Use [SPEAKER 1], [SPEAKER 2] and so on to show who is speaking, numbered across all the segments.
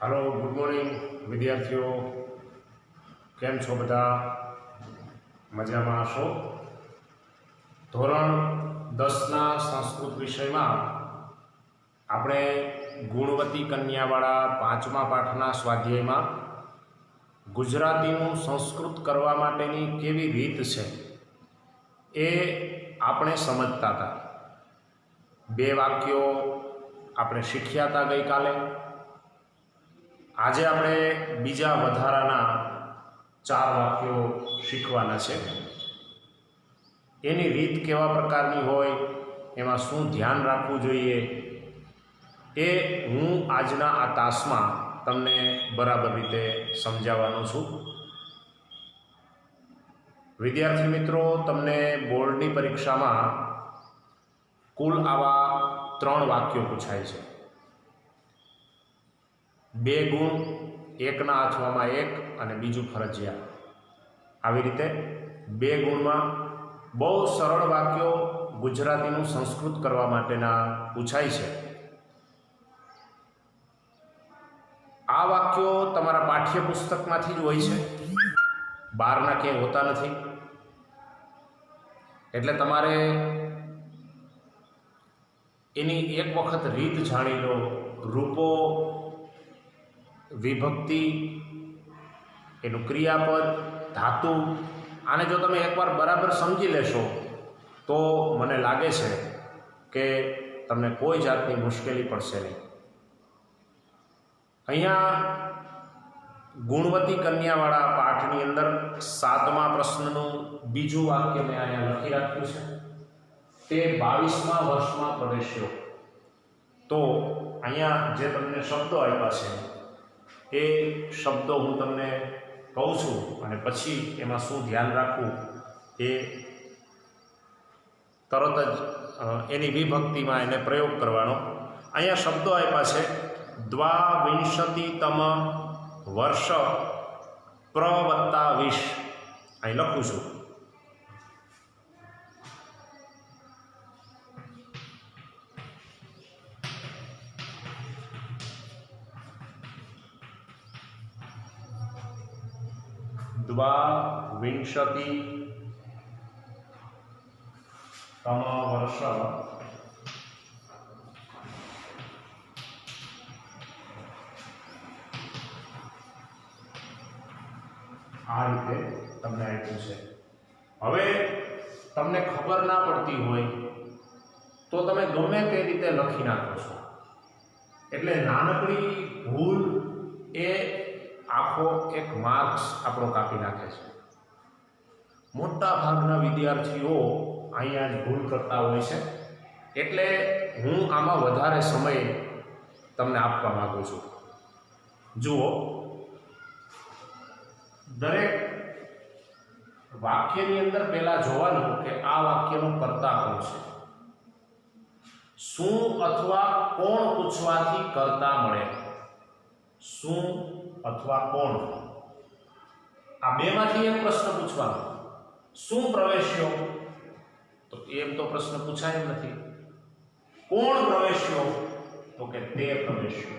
[SPEAKER 1] Hello good morning विद्यार्थीओ केम छो बधा मजा में आशो। धोरण 10 संस्कृत विषय में આપણે ગુણવતી કન્યાવાળા 5મા પાઠના સ્વાધ્યાયમાં ગુજરાતીનું સંસ્કૃત કરવા માટેની કેવી રીત છે એ આપણે સમજતા હતા। બે વાક્યો આપણે શીખ્યા હતા ગઈકાલે। આજે આપણે બીજા વધારાના 4 વાક્યો શીખવાના છે। એની રીત કેવા પ્રકારની હોય, એમાં શું ધ્યાન રાખવું જોઈએ એ હું આજના આ તાસમાં તમને બરાબર રીતે સમજાવવાનો છું। વિદ્યાર્થી મિત્રો, તમને બોર્ડની પરીક્ષામાં કુલ આવા 3 વાક્યો પૂછાય છે। 2 ગુણ, એકના અથવામાં 1 અને બીજું ફરજિયાત। આવી રીતે 2 ગુણમાં બહુ સરળ વાક્યો ગુજરાતીનું સંસ્કૃત કરવા માટેના પૂછાય છે। આ વાક્યો તમારા પાઠ્યપુસ્તકમાંથી જ હોય છે, બહારના ક્યાંય હોતા નથી। એટલે તમારે એની એક વખત રીત જાણી લો। રૂપો, વિભક્તિ, એનું ક્રિયાપદ, ધાતુ, આને જો તમે એકવાર બરાબર સમજી લેશો તો મને લાગે છે કે તમને કોઈ જાતની મુશ્કેલી પડશે નહીં। અહીંયા ગુણવતી કન્યાવાળા પાઠની અંદર 7મા પ્રશ્નનું બીજું વાક્ય મેં અહીંયા લખી રાખ્યું છે। તે 22મા વર્ષમાં પ્રવેશ્યો। તો અહીંયા જે તમને શબ્દો આપ્યા છે એ શબ્દો હું તમને કહું છું અને પછી એમાં શું ધ્યાન રાખવું એ તરત જ એની વિભક્તિમાં એને પ્રયોગ કરવાનો। અહીંયા શબ્દો આપ્યા છે 22તમ વર્ષ +20। અહીં લખું છું। તમ વર્ષ આ રીતે તમને આપ્યું છે। હવે તમને ખબર ના પડતી હોય તો તમે ગમે તે રીતે લખી નાખો છો, એટલે નાનકડી ભૂલ એ આખો એક માર્ક્સ આપણો કાપી નાખે છે। મોટા ભાગના વિદ્યાર્થીઓ અહીંયા જ ભૂલ કરતા હોય છે, એટલે હું આમાં વધારે સમય તમને આપવા માંગુ છું। જુઓ, દરેક વાક્યની અંદર પહેલા જોવાનું કે આ વાક્યનું કર્તા કોણ છે। શું અથવા કોણ પૂછવાથી કર્તા મળે। શું અથવા કોણ, આ બેમાંથી એક પ્રશ્ન પૂછવાનો। શું પ્રવેશ્યો, તો એમ તો પ્રશ્ન પૂછાય એમ નથી। કોણ પ્રવેશ્યો, તો કે તે પ્રવેશ્યો।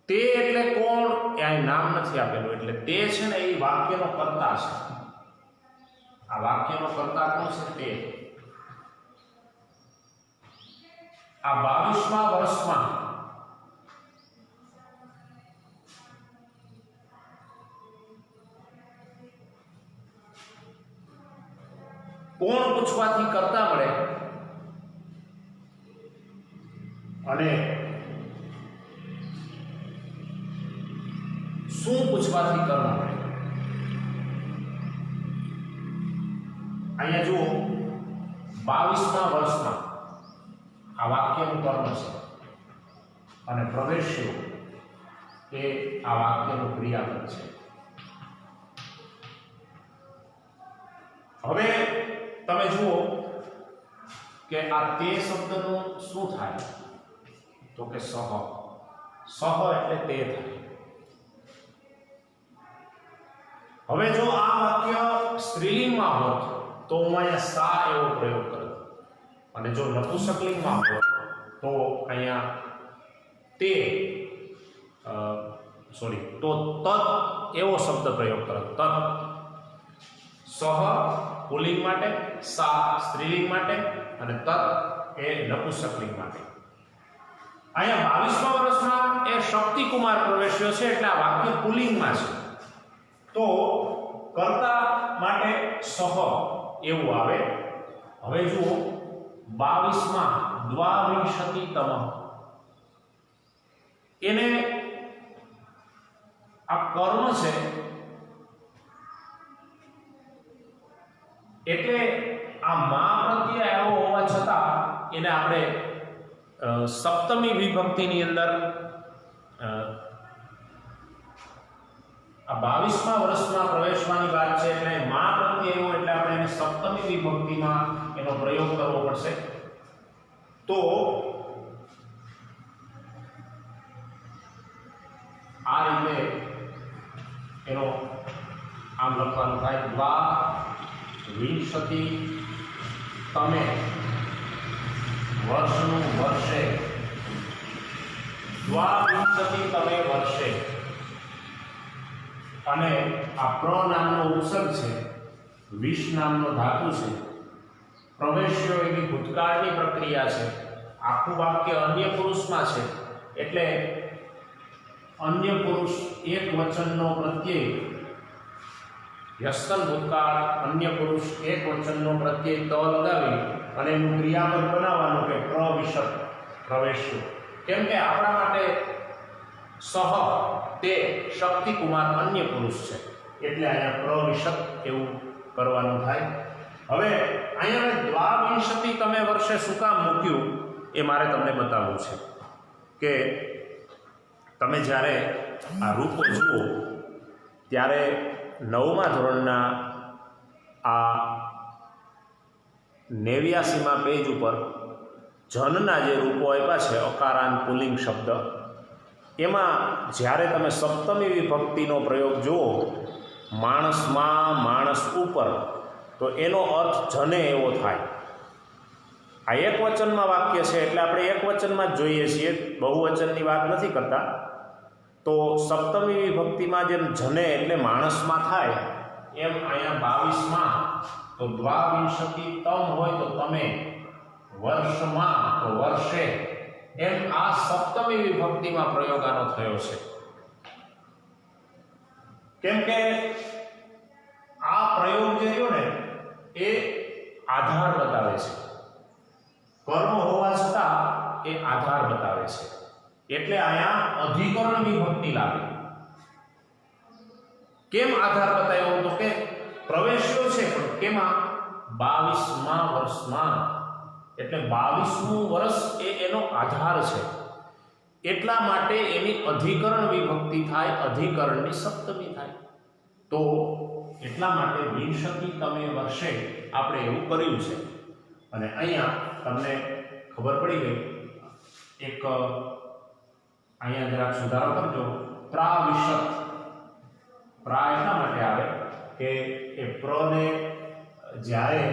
[SPEAKER 1] તે એટલે કોણ, એ નામ નથી આપેલું, એટલે તે છે ને એ વાક્યનો કર્તા છે। આ વાક્યનો કર્તા કોણ છે? તે। આ 22મા વર્ષમાં કોણ પૂછવાથી કર્તા મળે અને શું પૂછવાથી કર્મ મળે। અહીંયા જુઓ, 22મા વર્ષમાં આ વાક્યનું કર્મ છે અને પ્રવેશ્યો એ આ વાક્યનું ક્રિયાપદ છે। હવે તમે જુઓ કે આ તે શબ્દનું શું થાય, તો કે સહ। સહ એટલે તે થાય। હવે જો આ વાક્ય સ્ત્રીલિંગમાં હોત તો હું અહીંયા સા એવો પ્રયોગ કરત, અને જો નપુંસકલિંગમાં હોત તો અહીંયા તે તો તત એવો શબ્દ પ્રયોગ કરો. તત સહ પુલ્લિંગ માટે, સા સ્ત્રીલિંગ માટે અને તત એ નપુંસકલિંગ માટે. અહીંયા 22મા વર્ષમાં એ શક્તિકુમાર પ્રવેશ્યો છે એટલે આ વાક્ય પુલ્લિંગમાં છે. તો કર્તા માટે સહ એવું આવે. હવે જુઓ 22માં દ્વાવિંશતિતમ, એને આ કર્મ છે એટલે આ મા પ્રત્યય આવ્યો હોવા છતાં એને આપણે સપ્તમી વિભક્તિની અંદર આ 22મા વર્ષમાં પ્રવેશવાની વાત છે એટલે મા પ્રત્યય આવ્યો એટલે આપણે એને સપ્તમી વિભક્તિમાં એનો પ્રયોગ કરવો પડશે. તો આ રીતે એનો આમ લખવાનું થાય. દ્વા વિંશતિ તમે વર્ષનું વર્ષે, દ્વાવિંશતિ તમે વર્ષે. અને આ પ્ર નામનો ઉપસર્ગ છે, વિશ નામનો ધાતુ છે, પ્રવેશ્યો એવી ભૂતકાળની પ્રક્રિયા છે, આખું વાક્ય અન્ય પુરુષમાં છે એટલે અન્ય પુરુષ એક વચનનો પ્રત્યય, યસ્તન ભૂતકાળ અન્ય પુરુષ એક વચનનો પ્રત્યય ત લગાવી અને એનું ક્રિયાપદ બનાવવાનું કે પ્રવિશત પ્રવેશ્યો. કેમ કે આપણા માટે સહ તે શક્તિકુમાર અન્ય પુરુષ છે એટલે અહીંયા પ્રવિશત એવું કરવાનું થાય. હવે અહીંયા દ્વાવિંશતિ તમે વર્ષે શું કામ મૂક્યું એ મારે તમને બતાવવું છે કે તમે જ્યારે આ રૂપો જુઓ ત્યારે 9મા ધોરણના આ 89મા પેજ ઉપર જનના જે રૂપો આપ્યા છે અકારાંત પુલ્લિંગ શબ્દ, એમાં જ્યારે તમે સપ્તમી વિભક્તિનો પ્રયોગ જુઓ માણસમાં માણસ ઉપર, તો એનો અર્થ જને એવો થાય. આ એક વચનમાં વાક્ય છે એટલે આપણે એક વચનમાં જ જોઈએ છીએ, બહુવચનની વાત નથી કરતા. તો સપ્તમી વિભક્તિમાં જેમ જને એટલે માણસમાં થાય એમ અહીંયા 22માં તો દ્વાવિંશતિ તમ હોય તો તમે, વર્ષમાં તો વર્ષે, એમ આ સપ્તમી વિભક્તિમાં પ્રયોગ આનો થયો છે. કેમ કે આ પ્રયોગ જે રહ્યો ને એ આધાર બતાવે છે, કર્મ હોવા છતાં એ આધાર બતાવે છે એટલે અહીંયા અધિકરણ વિભક્તિ લાગે. કેમ આધાર બતાવ્યો તો કે પ્રવેશ્યો છે પણ કેમાં 22મા વર્ષમાં, એટલે 22મું વર્ષ એ એનો આધાર છે એટલા માટે એની અધિકરણ વિભક્તિ થાય, અધિકરણની સપ્તમી થાય. તો એટલા માટે વિંશતિ તમે વર્ષે આપણે એવું કર્યું છે. અને અહીંયા તમને ખબર પડી ગઈ. એક અહીંયા જરાક સુધારો કરજો. પ્રાવિશત, પ્રા એટલા માટે આવે કે એ પ્રને જ્યારે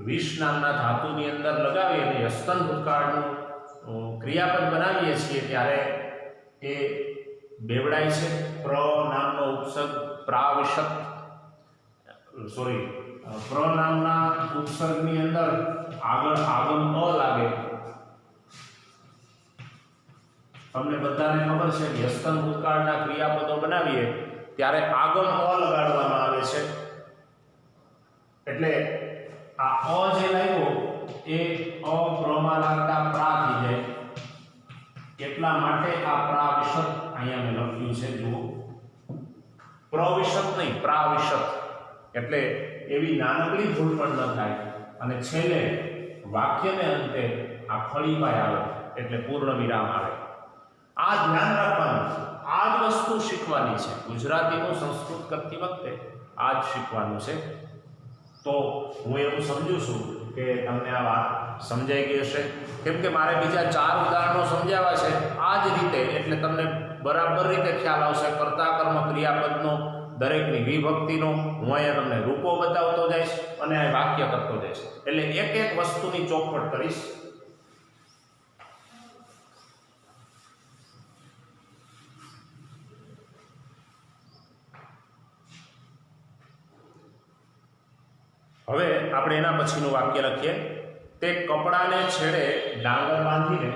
[SPEAKER 1] વિશ નામના ધાતુની અંદર લગાવી અને યસ્તન ભૂતકાળનું ક્રિયાપદ બનાવીએ છીએ ત્યારે એ બેવડાય છે. પ્ર નામનો ઉપસર્ગ પ્રાવિશત, પ્ર નામના ઉપસર્ગની અંદર આગળ આગમ અ લાગે. તમને બધાને ખબર છે કે યસ્તન ભૂતકાળના ક્રિયાપદો બનાવીએ ત્યારે આગમ અ લગાડવામાં આવે છે. એટલે આ અ જે લાગ્યો એ અપ્રમાં લાગતા પ્રા થઈ જાય. એટલા માટે આ પ્રાવિશત અહીંયા મેં લખ્યું છે. જુઓ, પ્રવિશત નહીં, પ્રાવિશત. એટલે એવી નાનકડી ભૂલ પણ ન થાય. અને છેલ્લે વાક્યને અંતે આ ફળીપાય આવે એટલે પૂર્ણ વિરામ આવે. આ ધ્યાન રાખવાનું, આ જ વસ્તુ શીખવાની છે. ગુજરાતીનું સંસ્કૃત કરતી વખતે આ જ શીખવાનું છે. તો હું એવું સમજુ છું કે તમને આ વાત સમજાઈ ગઈ હશે. કેમ કે મારે બીજા 4 ઉદાહરણો સમજાવવા છે આ જ રીતે, એટલે તમને બરાબર રીતે ખ્યાલ આવશે કર્તા કર્મ ક્રિયાપદનો, દરેકની વિભક્તિનો. હું અહીંયા તમને રૂપો બતાવતો જઈશ અને વાક્ય કરતો જઈશ, એટલે એક એક વસ્તુની ચોખવટ કરીશ. હવે આપણે એના પછીનું વાક્ય લખીએ. તે કપડાને છેડે ડાંગર બાંધીને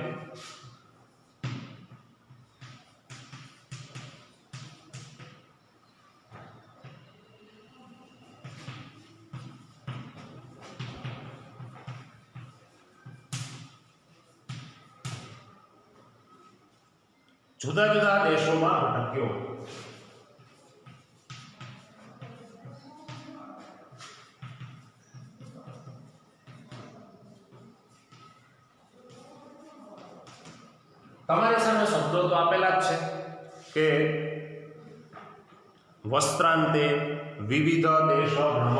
[SPEAKER 1] જુદા જુદા દેશોમાં ભટક્યો. તમારી સામે શબ્દો તો આપેલા જ છે કે વસ્ત્રાંતે વિવિધ દેશ ભ્રમ.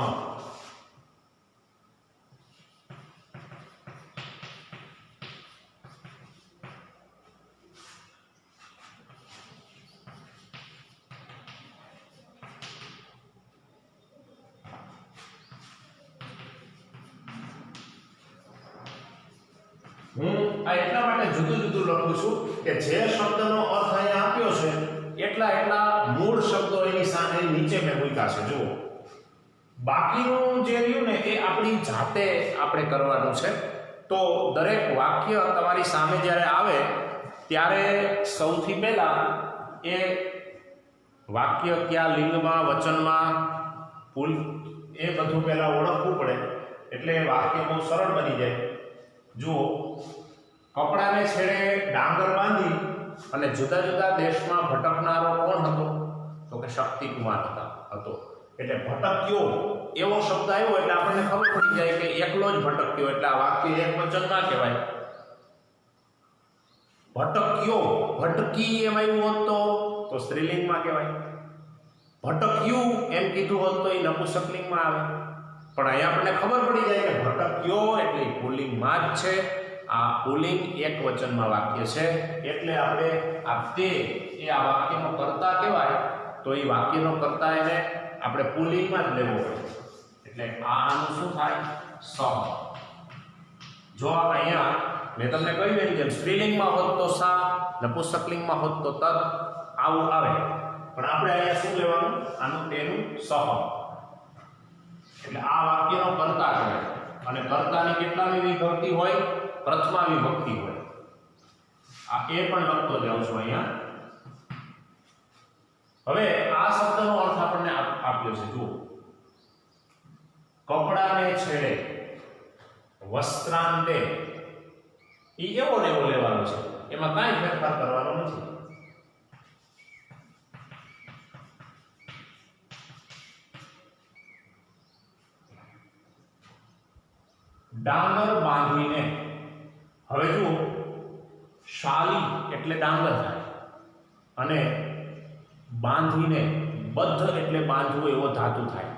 [SPEAKER 1] હું આ એટલા માટે જુદું જુદું લખું છું કે જે શબ્દનો અર્થ અહીંયા આપ્યો છે એટલા મૂળ શબ્દો એની સામે નીચે મેં મૂક્યા છે. જુઓ, બાકીનું જે રહ્યું ને એ આપણી જાતે આપણે કરવાનું છે. તો દરેક વાક્ય તમારી સામે જ્યારે આવે ત્યારે સૌથી પહેલા એ વાક્ય કયા લિંગમાં, વચનમાં, પુલ, એ બધું પહેલા ઓળખવું પડે એટલે વાક્ય બહુ સરળ બની જાય. જુઓ, કપડાને છેડે ડાંગર બાંધી અને જુદા જુદા દેશમાં ભટકનારો કોણ હતો? તો કે શક્તિકુમાર હતો. એટલે ભટક્યો એવો શબ્દ આવ્યો એટલે આપણને ખબર પડી જાય કે એકલો જ ભટક્યો, એટલે આ વાક્ય એક વચન ના કહેવાય. ભટક્યો, ભટકી એમ આવ્યું હોત તો સ્ત્રીલિંગમાં કહેવાય. ભટક્યું એમ કીધું હોત તો એ નપુંસકલિંગમાં આવે. પણ અહીંયા આપણને ખબર પડી જાય કે ભટક્યો એટલે પુલ્લિંગમાં જ છે. આ પુલ્લિંગ એક વચનમાં વાક્ય છે એટલે આપણે આ તે એ આ વાક્યનો કર્તા કહેવાય. તો એ વાક્યનો કર્તા એને આપણે પુલ્લિંગમાં જ લેવો પડે. એટલે આનું શું થાય? સહ. જો અહીંયા મેં તમને કહ્યું એમ જેમ સ્ત્રીલિંગમાં હોત તો સા, નપુંસકલિંગમાં હોત તો તદ, આવું આવે. પણ આપણે અહીંયા શું લેવાનું? આનું તેનું સહ. એટલે આ વાક્યનો કર્તા કહેવાય. અને કર્તાની કેટલામી વિભક્તિ હોય? પ્રથમા વિભક્તિ હોય. આ એ પણ લખતો જાઉં છું અહીંયા. હવે આ શબ્દનો અર્થ આપણને આપ્યો છે. જુઓ, કપડાને છેડે, વસ્ત્રાંતે, એ એવો ને એવો લેવાનો છે. એમાં કાંઈ ફેરફાર કરવાનો નથી. ડાંગર બાંધીને. હવે જુઓ, શાલી એટલે ડાંગર થાય અને બાંધીને, બદ્ધ એટલે બાંધવું એવો ધાતુ થાય.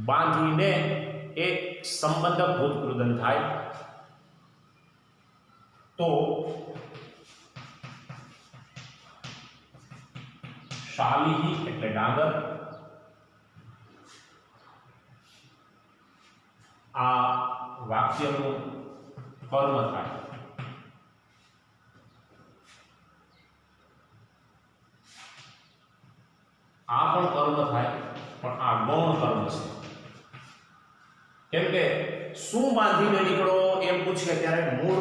[SPEAKER 1] બાંધીને એ સંબંધક ભૂતકૃદન થાય. તો શાલી એટલે ડાંગર. આ વાક્યનું કર્મ થાય. આ પણ કર્મ થાય પણ આ ગૌણ કર્મ છે. કેમ કે શું બાંધીને નીકળો એમ પૂછે ત્યારે મૂળ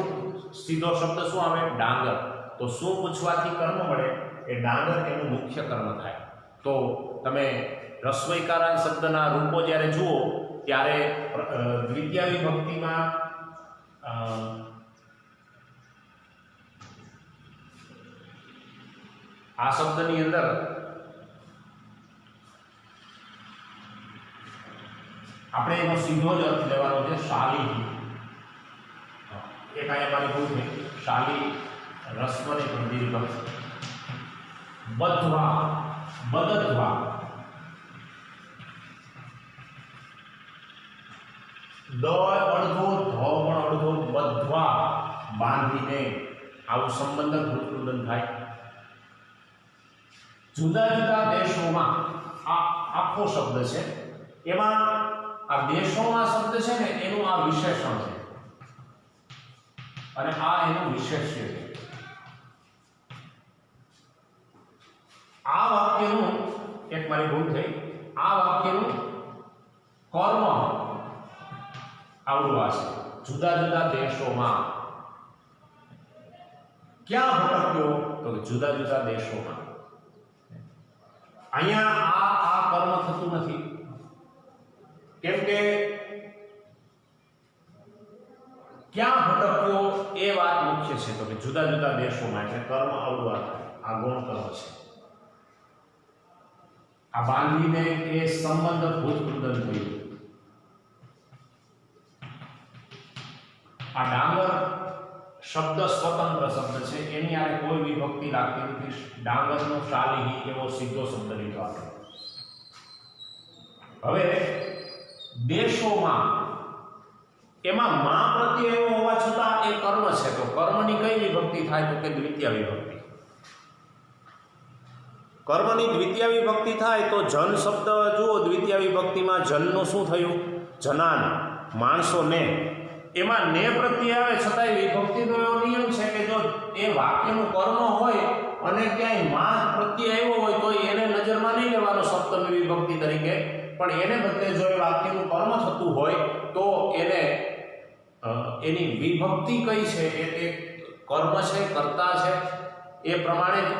[SPEAKER 1] સીધો શબ્દ શું આવે? ડાંગર. તો શું પૂછવાથી કર્મ મળે? એ ડાંગર એનું મુખ્ય કર્મ થાય. તો તમે રસ્વૈકારાંત શબ્દના રૂપો જ્યારે જુઓ ત્યારે દ્વિતીય વિભક્તિમાં આ શબ્દની અંદર આપણે એનો સીધો જ અર્થ લેવાનો છે શાલી. એક અહીંયા મારી ભૂલ છે. શાલી રસ્વની પણ દીર્ઘ. બદ્ધવા, બદધવા, દ અડધો, ધ પણ અડધો, બદ્ધવા, બાંધીને. આવું સંબંધક ભૂતકૃદન થાય. જુદા જુદા દેશોમાં આ આખો શબ્દ છે. એમાં આ દેશોમાં શબ્દ છે ને એનું આ વિશેષણ છે અને આ એનું વિશેષ્ય છે. આ વાક્યનું એક મારી ભૂલ થઈ. આ વાક્યનું કર્મ આવડું આ છે જુદા જુદા દેશોમાં ક્યાં ભટક્યો તો જુદા જુદા દેશોમાં અહીંયા આ કર્મ થતું નથી કેમ કે ક્યાં ભટક્યો એ વાત મુખ્ય છે તો કે જુદા જુદા દેશોમાં એટલે કર્મ આવડું આ ગુણ કર્મ છે આ બાંધીને એ સંબંધ ભૂતકૃદન થયું આ ડાંગર શબ્દ સ્વતંત્ર શબ્દ છે એની આરે કોઈ વિભક્તિ લાગતી નથી ડાંગરનો શાલિહી એવો સીધો શબ્દ લીધો આપણે હવે દેશોમાં એમાં માં પ્રત્યે એવો હોવા છતાં એ કર્મ છે તો કર્મની કઈ વિભક્તિ થાય તો કે દ્વિતીય વિભક્તિ કર્મની દ્વિતીય વિભક્તિ થાય તો જન શબ્દ જુઓ દ્વિતીય વિભક્તિમાં જનનું શું થયું જનાન માણસોને એમાં ને પ્રત્યે આવે છતાંય વિભક્તિનો એવો નિયમ છે કે જો એ વાક્યનું કર્મ હોય અને ક્યાંય માં પ્રત્યે આવ્યો હોય તો એને નજરમાં નહીં લેવાનો સપ્તમી વિભક્તિ તરીકે પણ એને બદલે જો એ વાક્યનું કર્મ થતું હોય તો એને એની વિભક્તિ કઈ છે એ કર્મ છે કર્તા છે એ પ્રમાણે જ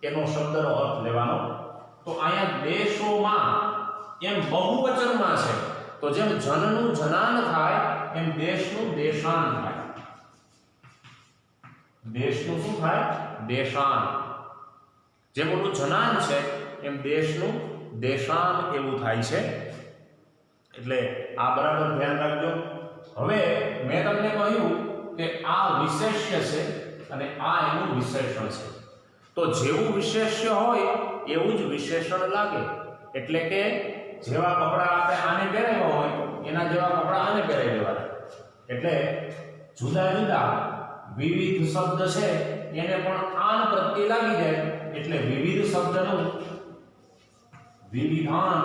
[SPEAKER 1] એનો શબ્દનો અર્થ લેવાનો તો અહીંયા દેશોમાં એમ બહુવચનમાં છે તો જેમ જનનું જનાન થાય એમ દેશનું દેશાન થાય દેશનું શું થાય દેશાન જે મોટું જનાન છે એમ દેશનું દેશાન એવું થાય છે એટલે આ બરાબર ધ્યાન રાખજો હવે મેં તમને કહ્યું કે આ વિશેષ્ય છે અને આ એનું વિશેષણ છે તો જેવું વિશેષ્ય હોય એવું જ વિશેષણ લાગે એટલે કે જેવા કપડા આપણે આને પહેરાવ્યા હોય એના જેવા કપડા આને પહેરાવી દેવાના એટલે જુદા જુદા વિવિધ શબ્દ છે એને પણ આન પ્રત્યે લાગી જાય એટલે વિવિધ શબ્દનું વિવિધાન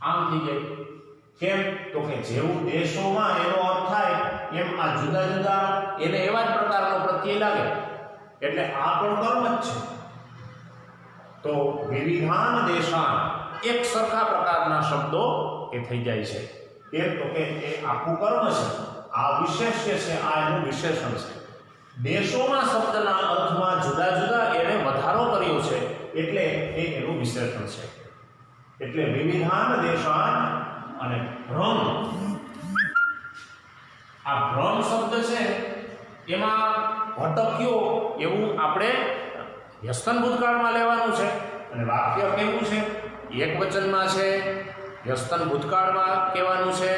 [SPEAKER 1] આમ થઈ જાય કેમ તો કે જેવું દેશોમાં એનો અર્થ થાય એમ આ જુદા જુદા એને એવા જ પ્રકારનો પ્રત્યય લાગે એટલે આ પણ કર્મ જ છે તો વિવિધાન દેશાન એક સરખા પ્રકારના શબ્દો એ થઈ જાય છે એમ તો કે એ આખું કર્મ છે આ વિશેષ્ય છે આ એનું વિશેષણ છે દેશોમાં શબ્દના અર્થમાં જુદા જુદા એને વધારો કર્યો છે એટલે એ એનું વિશેષણ છે એટલે વિવિધાન દેશાન અને ભ્રમ આ ભ્રમ શબ્દ છે એમાં ભટક્યો એવું આપણે વ્યસ્તન ભૂતકાળમાં લેવાનું છે અને વાક્ય કેવું છે એક વચનમાં છે વ્યસ્તન ભૂતકાળમાં કહેવાનું છે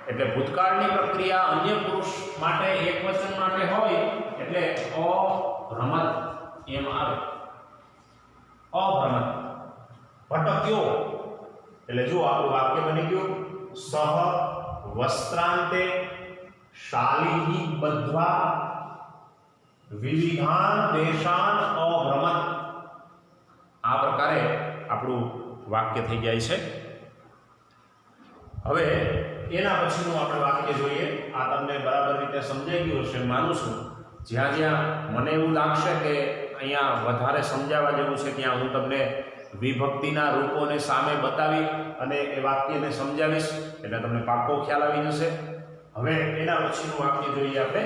[SPEAKER 1] એટલે ભૂતકાળની પ્રક્રિયા અન્ય પુરુષ માટે એક વચન માટે હોય એટલે અભ્રમત એમ આવે અભ્રમત ભટક્યો એટલે જો આપણું વાક્ય બની ગયું સહ વસ્ત્રાંતે શાલિહી બદ્ધવા વિવિધાન દેશાન અભ્રમત આ પ્રકારે આપણું વાક્ય થઈ જાય છે હવે એના પછીનું આપણે વાક્ય જોઈએ આ તમને બરાબર રીતે સમજાઈ ગયું હશે માનું છું જ્યાં જ્યાં મને એવું લાગશે કે અહીંયા વધારે સમજાવવા જેવું છે ત્યાં હું તમને વિભક્તિના રૂપોને સામે બતાવી અને એ વાક્યને સમજાવીશ એટલે તમને પાક્કો ખ્યાલ આવી જશે હવે એના પછીનું વાક્ય જોઈએ આપણે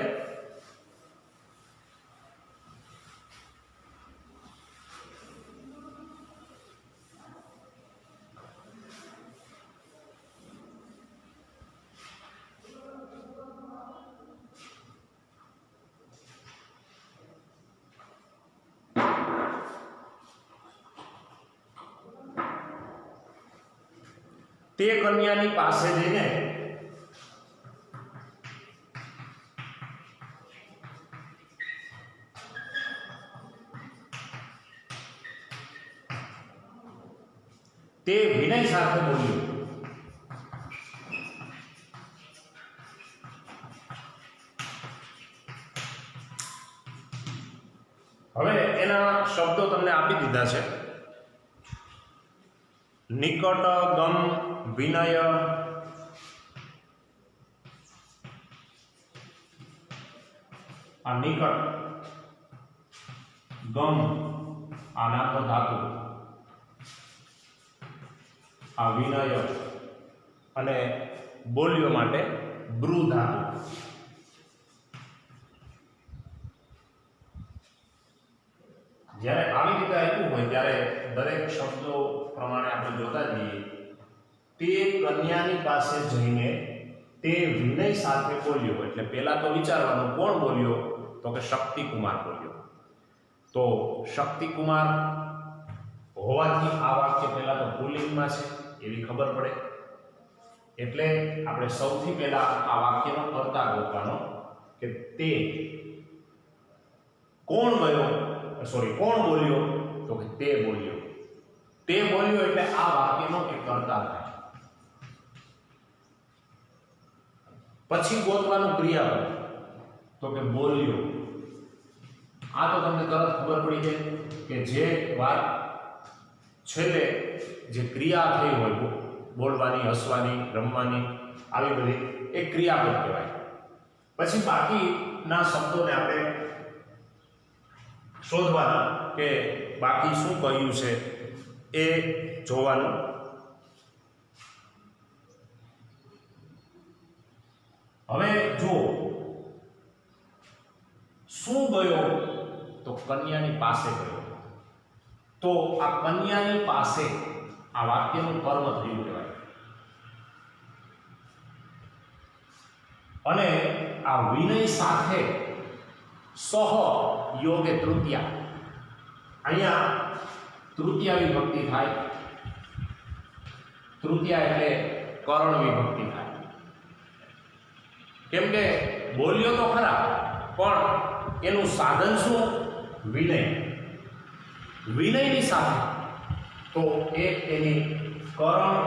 [SPEAKER 1] તે કન્યાની પાસે જઈને તે વિનય સાથે બોલ્યો હવે એના શબ્દો તમને આપી દીધા છે નિકટ ગમ વિનય આ નિકટ ગમ આ નામનો ધાતુ આ વિનય અને બોલ્યો માટે બ્રુ ધાતુ. જ્યારે આવી રીતે આપ્યું હોય ત્યારે દરેક શબ્દો પ્રમાણે આપણે જોતા જઈએ. તે કન્યાની પાસે જઈને તે વિનય સાથે બોલ્યો. એટલે પહેલા તો વિચારવાનું કોણ બોલ્યો, તો કે શક્તિકુમાર બોલ્યો. તો શક્તિકુમાર હોવાથી આ વાક્ય પહેલા તો પુલ્લિંગમાં છે એવી ખબર પડે. એટલે આપણે સૌથી પહેલા આ વાક્યનો કર્તા ગોતવાનો કે તે કોણ ગયો, કોણ બોલ્યો, તો કે તે બોલ્યો. તે બોલ્યો એટલે આ વાક્યનો એક કર્તા થાય. પછી ગોતવાનું ક્રિયાપદ, તો કે બોલ્યો. આ તો તમને તરત ખબર પડી જાય કે જે વાત છેલ્લે જે ક્રિયા થઈ હોય, બોલવાની, હસવાની, રમવાની, આવી બધી એ ક્રિયાપદ કહેવાય. પછી બાકીના શબ્દોને આપણે શોધવાના કે બાકી શું કહ્યું છે એ જોવાનું. હવે જો શું ગયો, તો કન્યાની પાસે ગયો. તો આ કન્યાની પાસે આ વાક્યનું કર્મ થયું કહેવાય. અને આ વિનય સાથે સહ યોગે તૃતીયા, અહીંયા તૃતીયા વિભક્તિ થાય. તૃતીયા એટલે કરણ વિભક્તિ થાય. કેમ કે બોલ્યો તો ખરા, પણ એનું સાધન શું? વિનય. વિનયની સાથે તો એક એની કરણ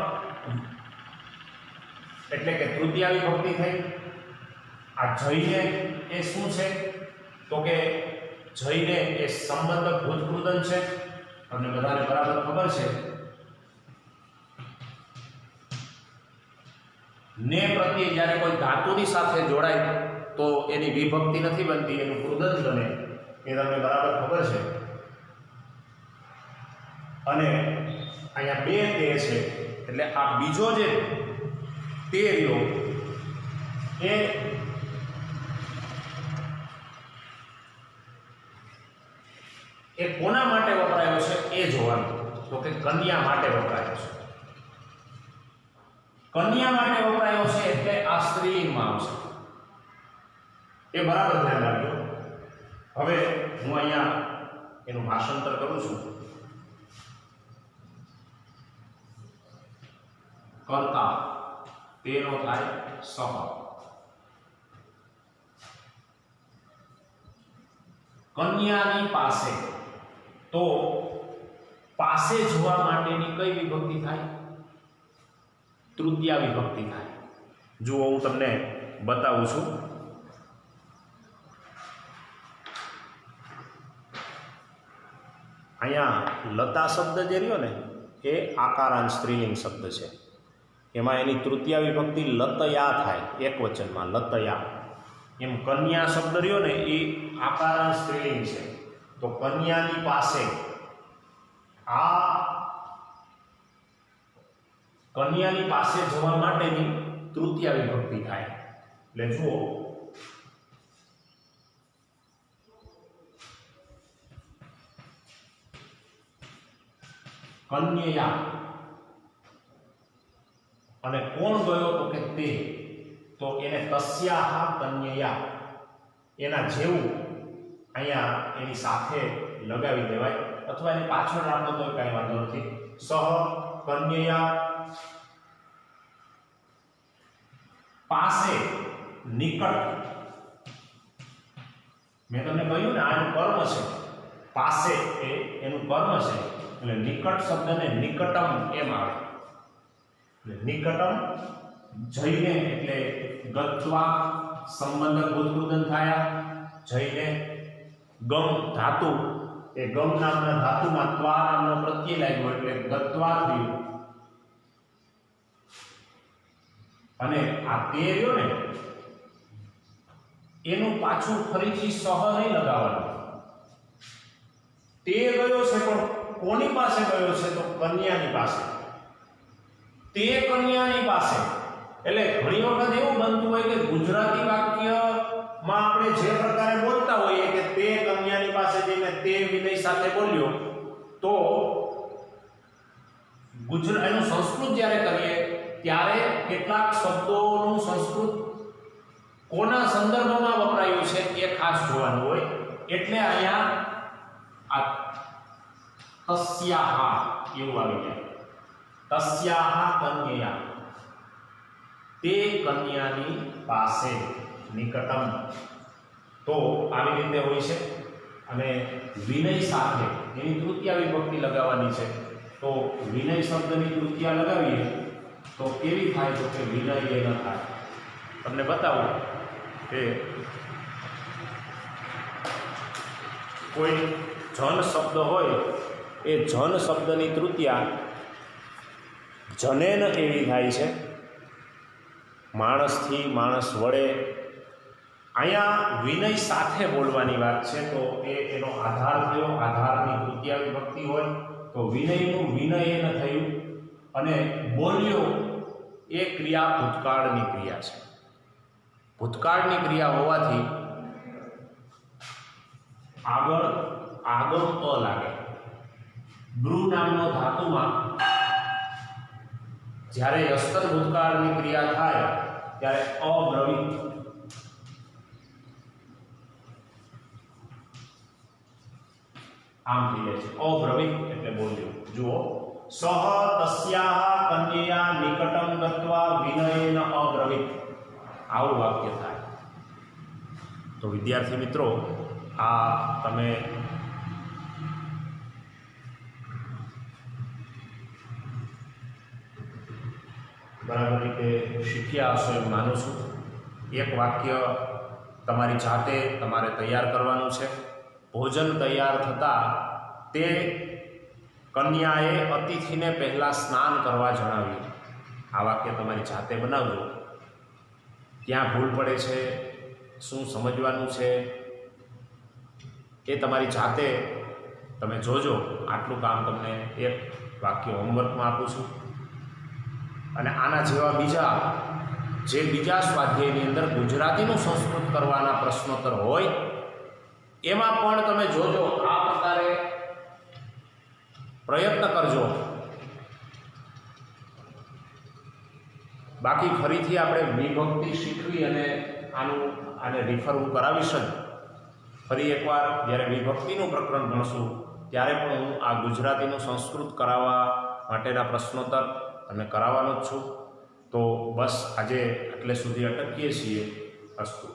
[SPEAKER 1] એટલે કે તૃતીયા વિભક્તિ થઈ. આ જઈને એ શું છે, તો કે જઈને એ સંબંધક ભૂતકૃદન છે. તમને બધાને બરાબર ખબર છે. ને પ્રત્યે જ્યારે કોઈ ધાતુની સાથે જોડાય તો એની વિભક્તિ નથી બનતી, એનું કૃદન બને. એ તમને બરાબર ખબર છે. અને અહીંયા બે તે છે એટલે આ બીજો જે તે રહ્યો એ કોના માટે વપરાયો છે એ જોવાનું. તો કે કન્યા માટે વપરાયો છે. કન્યા માટે વપરાયો છે એટલે આ સ્ત્રીલિંગમાં આવશે. એ બરાબર ધ્યાન રાખજો. હવે હું અહીંયા એનું ભાષાંતર કરું છું. કર્તા તેનો થાય સહ. કન્યાની પાસે, તો પાસે જોવા માટેની કઈ વિભક્તિ થાય? તૃતીયા વિભક્તિ થાય. જુઓ હું તમને બતાવું છું. અહીંયા લતા શબ્દ જે રહ્યો ને એ આકારાંત સ્ત્રીલિંગ શબ્દ છે. એમાં એની તૃતીયા વિભક્તિ લતયા થાય, એક વચનમાં લતયા. એમ કન્યા શબ્દ રહ્યો ને એ આકારાંત સ્ત્રીલિંગ છે. તો કન્યાની પાસે, આ કન્યાની પાસે જવા માટેની તૃતીયા વિભક્તિ થાય. એટલે જુઓ કન્યા અને કોણ ગયો, તો કે તે. તો એને તસ્યાહ કન્યા એના જેવું અહીંયા એની સાથે લગાવી દેવાય, અથવા એની પાછળ રાખો તો કઈ વાંધો નથી. સહ કન્યા પાસે, નિકટ. મેં તમને કહ્યું ને આનું કર્મ છે. પાસે એ એનું કર્મ છે. એટલે નિકટ શબ્દને નિકટમ એમ આવે. એટલે નિકટમ જઈને એટલે ગત્વા સંબંધક ભૂતકૃદન થયા. જઈને ગમ ધાતુ, એ ગમ નામના ધાતુમાં ત્વા નામનો પ્રત્યય લાગ્યો એટલે ગત્વા થયું. અને આ તે રહ્યો ને એનું પાછું ફરીથી સહ નહીં લગાવવાનું. તે ગયો છે પણ કોની પાસે ગયો છે? તો કન્યાની પાસે. તે કન્યાની પાસે, એટલે ઘણી વખત એવું બનતું હોય કે ગુજરાતી વાક્યમાં આપણે જે પ્રકારે બોલતા હોઈએ કે તે કન્યાની પાસે જઈને તે વિનય સાથે બોલ્યો, તો એનું સંસ્કૃત જ્યારે કરીએ ત્યારે કેટલાક શબ્દોનું સંસ્કૃત કોના સંદર્ભમાં વપરાયું છે એ ખાસ જોવાનું હોય. એટલે અહીંયા આ તસ્યાહા એવું આવી જાય. તસ્યાહા કન્યા, તે કન્યાની પાસે, નિકટમ. તો આવી રીતે હોય છે. અને વિનય સાથે એની તૃતીયા વિભક્તિ લગાવવાની છે. તો વિનય શબ્દની તૃતીયા લગાવીએ તો કેવી થાય? તો કે વિનય એ ન થાય. તમને બતાવું કે કોઈ જન શબ્દ હોય, એ જન શબ્દની તૃતીયા જનેન એવી થાય છે. માણસથી, માણસ વડે. અહીંયા વિનય સાથે બોલવાની વાત છે. તો એનો આધાર થયો, આધારની તૃતીયા વિભક્તિ હોય તો વિનયનું વિનય ન થયું. અને બોલ્યો એ ક્રિયા ભૂતકાળની ક્રિયા છે. ભૂતકાળની ક્રિયા હોવાથી આગળ આગમ અ લાગે. બ્રુ નામનો ધાતુમાં જ્યારે યસ્તર ભૂતકાળની ક્રિયા થાય ત્યારે અબ્રવિત આમ થઈ જાય છે. અબ્રવિત એટલે બોલ્યો. જુઓ, સહ તસ્યાહ કન્યા નિકટમ ગત્વા વિનયેન અબ્રવિત, આવું વાક્ય થાય. તો વિદ્યાર્થી મિત્રો, આ તમે બરાબર રીતે શીખ્યા હશો એમ માનું છું. એક વાક્ય તમારી જાતે તમારે તૈયાર કરવાનું છે. ભોજન તૈયાર થતાં તે કન્યાએ અતિથિને પહેલાં સ્નાન કરવા જણાવ્યું. આ વાક્ય તમારી જાતે બનાવજો. ક્યાં ભૂલ પડે છે, શું સમજવાનું છે, એ તમારી જાતે તમે જોજો. આટલું કામ તમને એક વાક્ય હોમવર્કમાં આપું છું. અને આના જેવા બીજા સ્વાધ્યાયની અંદર ગુજરાતીનું સંસ્કૃત કરવાના પ્રશ્નોત્તર હોય, એમાં પણ તમે જોજો. આ પ્રકારે પ્રયત્ન કરજો. બાકી ફરીથી આપણે વિભક્તિ શીખવી અને આને રિફર હું કરાવીશ જ. ફરી એકવાર જ્યારે વિભક્તિનું પ્રકરણ ભણશું ત્યારે પણ હું આ ગુજરાતીનું સંસ્કૃત કરાવવા માટેના પ્રશ્નોત્તર તમને કરાવવાનો જ છું. તો બસ આજે એટલે સુધી અટકીએ છીએ. અસ્તુ.